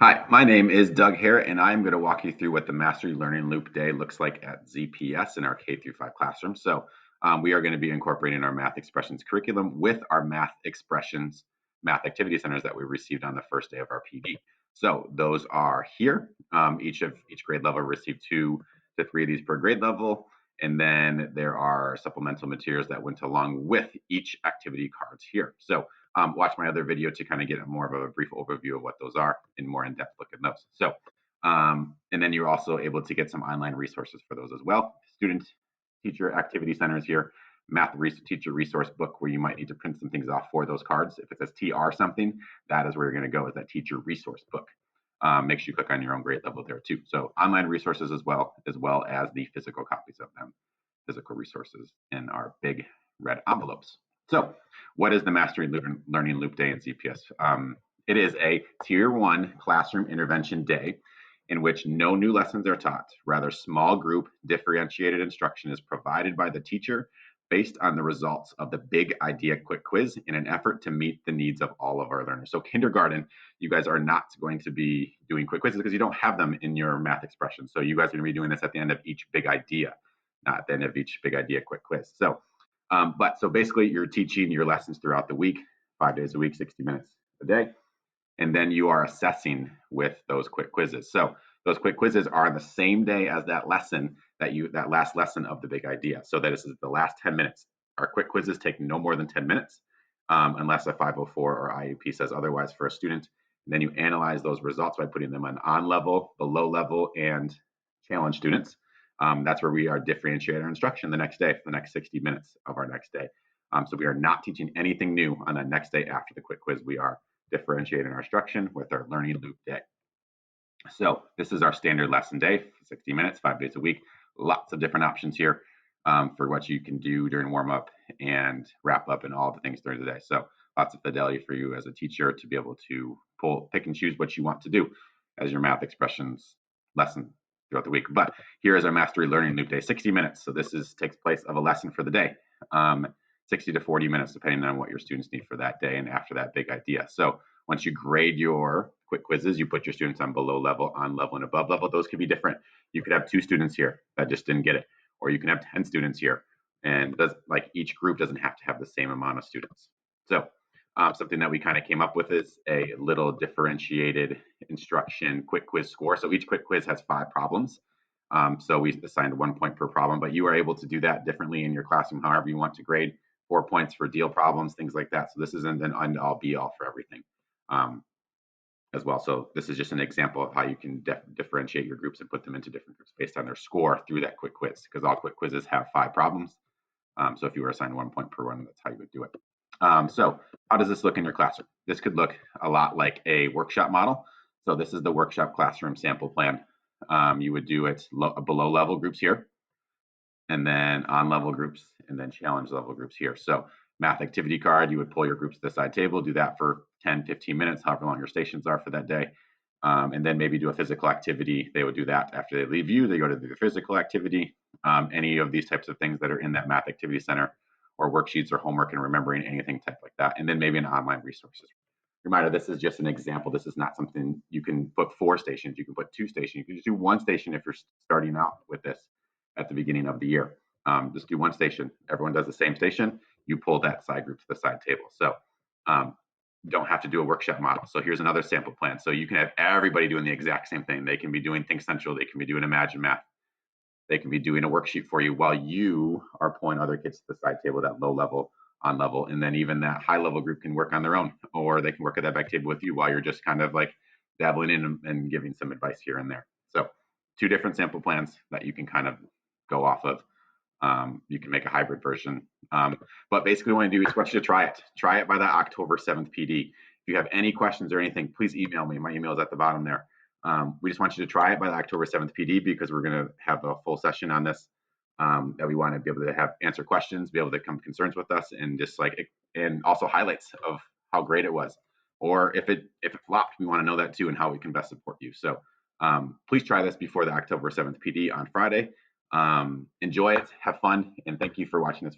Hi, my name is Doug Hare, and I'm going to walk you through what the Mastery Learning Loop Day looks like at ZPS in our K through 5 classroom. So we are going to be incorporating our math expressions curriculum with our math expressions math activity centers that we received on the first day of our PD. So those are here. Each grade level received 2 to 3 of these per grade level. And then there are supplemental materials that went along with each activity cards here. So watch my other video to kind of get more of a brief overview of what those are and more in-depth look at those. So, and then you're also able to get some online resources for those as well. Student teacher activity centers here, math teacher resource book where you might need to print some things off for those cards. If it says TR something, that is where you're going to go, is that teacher resource book. Make sure you click on your own grade level there too. So online resources as well as the physical copies of them, physical resources in our big red envelopes. So what is the Mastery Learning Loop Day in ZPS? It is a Tier 1 classroom intervention day in which no new lessons are taught. Rather, small group differentiated instruction is provided by the teacher based on the results of the Big Idea Quick Quiz in an effort to meet the needs of all of our learners. So kindergarten, you guys are not going to be doing quick quizzes because you don't have them in your math expressions. So you guys are going to be doing this at the end of each big idea, not at the end of each big idea quick quiz. So so basically you're teaching your lessons throughout the week, 5 days a week, 60 minutes a day. And then you are assessing with those quick quizzes. So those quick quizzes are on the same day as that lesson that last lesson of the big idea. So that is the last 10 minutes. Our quick quizzes take no more than 10 minutes unless a 504 or IEP says otherwise for a student. And then you analyze those results by putting them on level, below level, and challenge students. That's where we are differentiating our instruction the next day for the next 60 minutes of our next day. So we are not teaching anything new on the next day after the quick quiz. We are differentiating our instruction with our learning loop day. So this is our standard lesson day, 60 minutes, 5 days a week. Lots of different options here for what you can do during warm up and wrap up and all the things during the day. So lots of fidelity for you as a teacher to be able to pick and choose what you want to do as your math expressions lesson throughout the week. But here is our Mastery Learning Loop Day, 60 minutes. So this takes place of a lesson for the day, 60 to 40 minutes, depending on what your students need for that day and after that big idea. So once you grade your quick quizzes, you put your students on below level, on level, and above level. Those could be different. You could have 2 students here that just didn't get it, or you can have 10 students here. And like each group doesn't have to have the same amount of students. So something that we kind of came up with is a little differentiated instruction quick quiz score. So each quick quiz has 5 problems. So we assigned 1 point per problem, but you are able to do that differently in your classroom, however you want to grade. 4 points for deal problems, things like that. So this isn't an end-all be-all for everything as well. So this is just an example of how you can differentiate your groups and put them into different groups based on their score through that quick quiz, because all quick quizzes have 5 problems. So if you were assigned 1 point per one, that's how you would do it. So how does this look in your classroom? This could look a lot like a workshop model. So this is the workshop classroom sample plan. You would do it below level groups here, and then on level groups, and then challenge level groups here. So math activity card, you would pull your groups to the side table, do that for 10, 15 minutes, however long your stations are for that day. And then maybe do a physical activity. They would do that after they leave you. They go to the physical activity. Any of these types of things that are in that math activity center, or worksheets or homework and remembering anything type like that. And then maybe an online resources. Reminder, this is just an example. This is not something you can put 4 stations. You can put 2 stations. You can just do 1 station if you're starting out with this at the beginning of the year. Just do 1 station. Everyone does the same station. You pull that side group to the side table. So don't have to do a workshop model. So here's another sample plan. So you can have everybody doing the exact same thing. They can be doing Think Central. They can be doing Imagine Math. They can be doing a worksheet for you while you are pulling other kids to the side table, that low level, on level. And then even that high level group can work on their own, or they can work at that back table with you while you're just kind of like dabbling in and giving some advice here and there. So 2 different sample plans that you can kind of go off of. You can make a hybrid version. But basically what I want to do is want you to try it. Try it by the October 7th PD. If you have any questions or anything, please email me. My email is at the bottom there. We just want you to try it by the October 7th PD because we're going to have a full session on this that we want to be able to answer questions, be able to come concerns with us, and just and also highlights of how great it was. Or if it flopped, we want to know that too and how we can best support you. So please try this before the October 7th PD on Friday. Enjoy it, have fun, and thank you for watching this video.